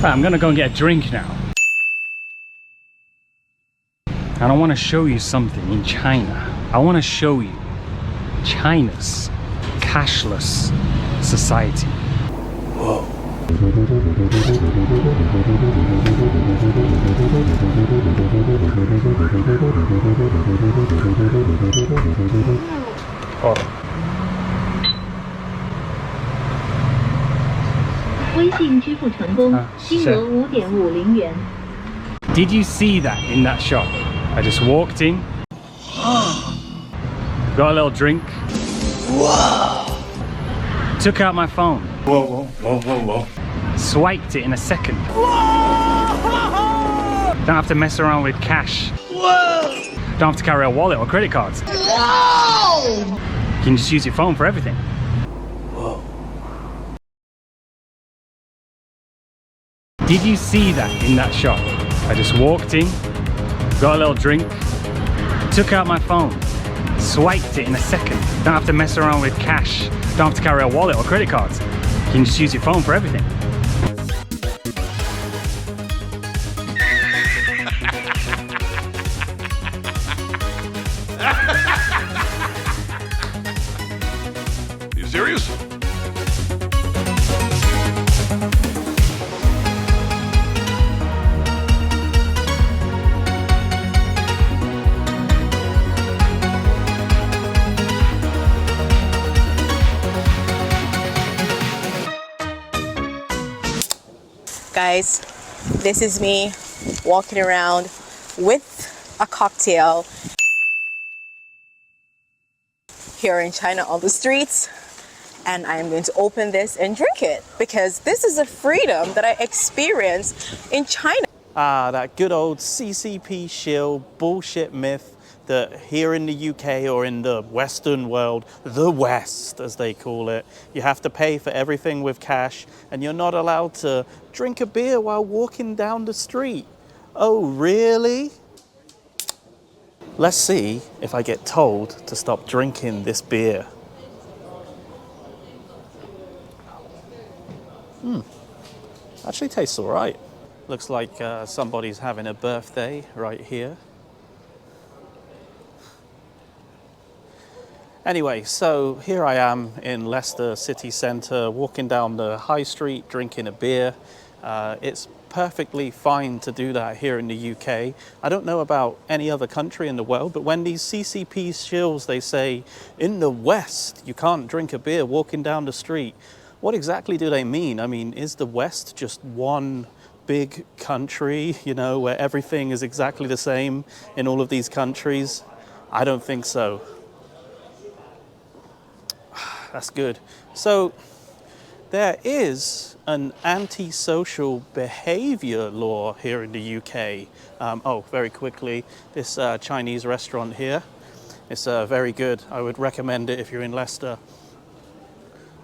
Right, I'm gonna go and get a drink now. And I want to show you something in China. I want to show you China's cashless society. Whoa. Oh. Did you see that in that shop? I just walked in, got a little drink, whoa. Took out my phone, whoa, whoa, whoa, whoa, whoa. Swiped it in a second. Whoa. Don't have to mess around with cash. Whoa. Don't have to carry a wallet or credit cards. Whoa. You can just use your phone for everything. Whoa. Did you see that in that shop? I just walked in, got a little drink, took out my phone, swiped it in a second. Don't have to mess around with cash. Don't have to carry a wallet or credit cards. You can just use your phone for everything. Are you serious? Guys, this is me walking around with a cocktail here in China on the streets, and I am going to open this and drink it because this is a freedom that I experienced in China. Ah, that good old CCP shill bullshit myth that here in the UK or in the Western world, the West as they call it, you have to pay for everything with cash and you're not allowed to drink a beer while walking down the street. Oh, really? Let's see if I get told to stop drinking this beer. Actually tastes all right. Looks like somebody's having a birthday right here. Anyway, so here I am in Leicester city centre, walking down the high street, drinking a beer. It's perfectly fine to do that here in the UK. I don't know about any other country in the world, but when these CCP shills, they say, in the West, you can't drink a beer walking down the street. What exactly do they mean? I mean, is the West just one big country, you know, where everything is exactly the same in all of these countries? I don't think so. That's good. So there is an antisocial behavior law here in the UK. Very quickly, this Chinese restaurant here, it's very good. I would recommend it if you're in Leicester.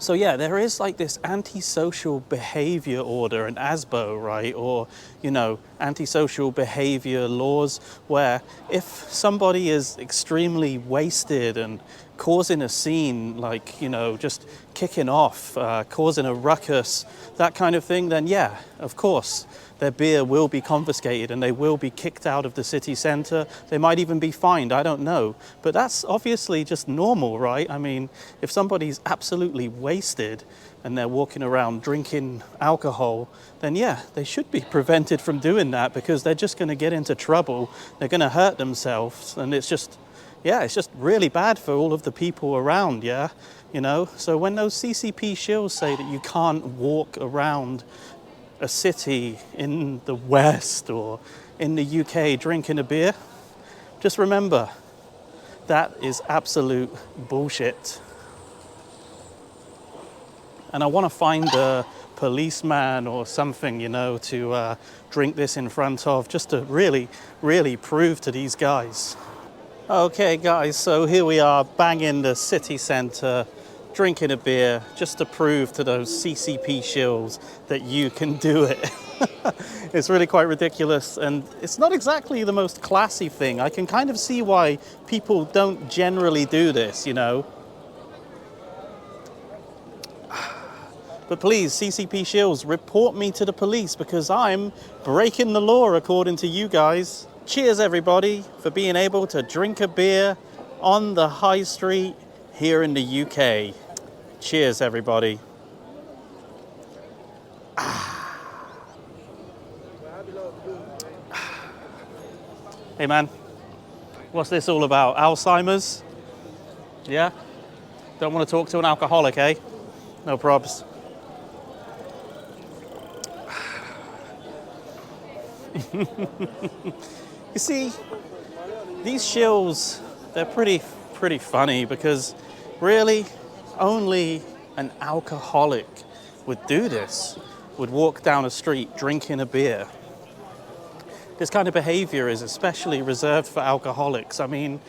So yeah, there is like this antisocial behavior order, an ASBO, right? Or, you know, antisocial behavior laws where if somebody is extremely wasted and causing a scene, like, you know, just kicking off, causing a ruckus, that kind of thing, then yeah, of course, their beer will be confiscated and they will be kicked out of the city centre. They might even be fined, I don't know. But that's obviously just normal, right? I mean, if somebody's absolutely wasted and they're walking around drinking alcohol, then yeah, they should be prevented from doing that because they're just going to get into trouble. They're going to hurt themselves, and it's just, yeah, it's just really bad for all of the people around, yeah? You know, so when those CCP shills say that you can't walk around a city in the West or in the UK drinking a beer, just remember, that is absolute bullshit. And I want to find a policeman or something, you know, to drink this in front of, just to really, really prove to these guys. Okay guys, so here we are bang in the city centre, drinking a beer, just to prove to those CCP shills that you can do it. It's really quite ridiculous, and it's not exactly the most classy thing. I can kind of see why people don't generally do this, you know. But please, CCP Shills, report me to the police because I'm breaking the law according to you guys. Cheers everybody for being able to drink a beer on the high street here in the UK. Cheers everybody. Hey man, what's this all about? Alzheimer's? Yeah? Don't want to talk to an alcoholic, eh? No probs. You see, these shills, they're pretty funny because really only an alcoholic would do this, would walk down a street drinking a beer. This kind of behavior is especially reserved for alcoholics. I mean,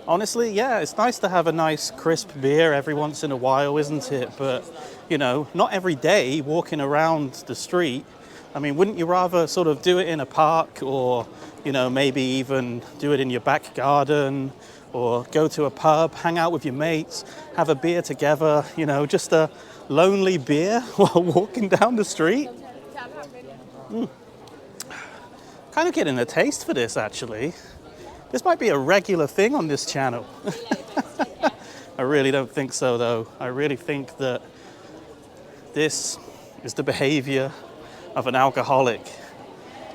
honestly, yeah, it's nice to have a nice crisp beer every once in a while, isn't it? But, you know, not every day walking around the street. I mean, wouldn't you rather sort of do it in a park or, you know, maybe even do it in your back garden or go to a pub, hang out with your mates, have a beer together, you know, just a lonely beer while walking down the street? Kind of getting a taste for this, actually. This might be a regular thing on this channel. I really don't think so, though. I really think that this is the behavior of an alcoholic.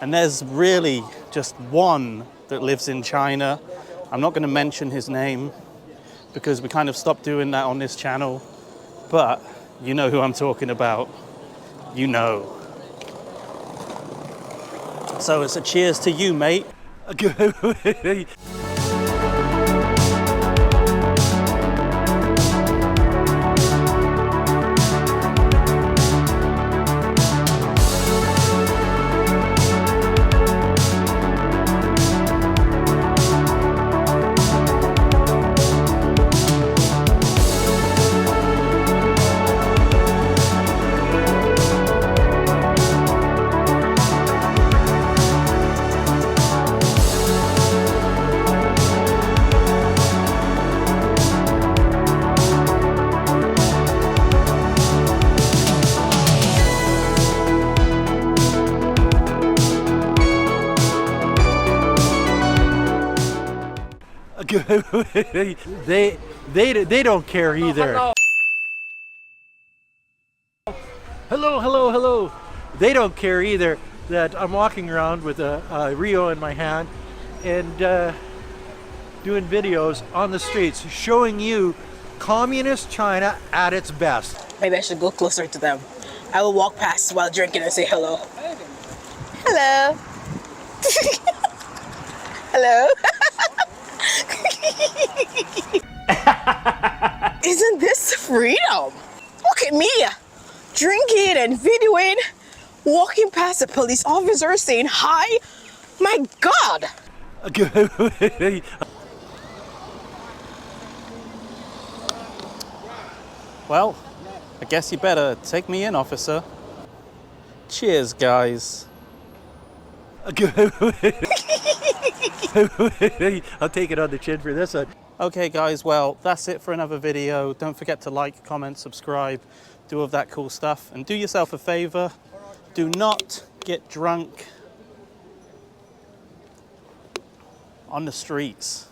And there's really just one that lives in China. I'm not going to mention his name because we kind of stopped doing that on this channel. But you know who I'm talking about. You know. So it's a cheers to you, mate. They don't care either. Hello. They don't care either that I'm walking around with a Rio in my hand and doing videos on the streets showing you communist China at its best. Maybe I should go closer to them. I will walk past while drinking and say hello. Hello. Hello. Isn't this freedom? Look at me, drinking and videoing, walking past a police officer saying hi. My God. Well, I guess you better take me in, officer. Cheers, guys. I'll take it on the chin for this one. Okay guys, well, that's it for another video. Don't forget to like, comment, subscribe, do all of that cool stuff. And do yourself a favor, do not get drunk on the streets.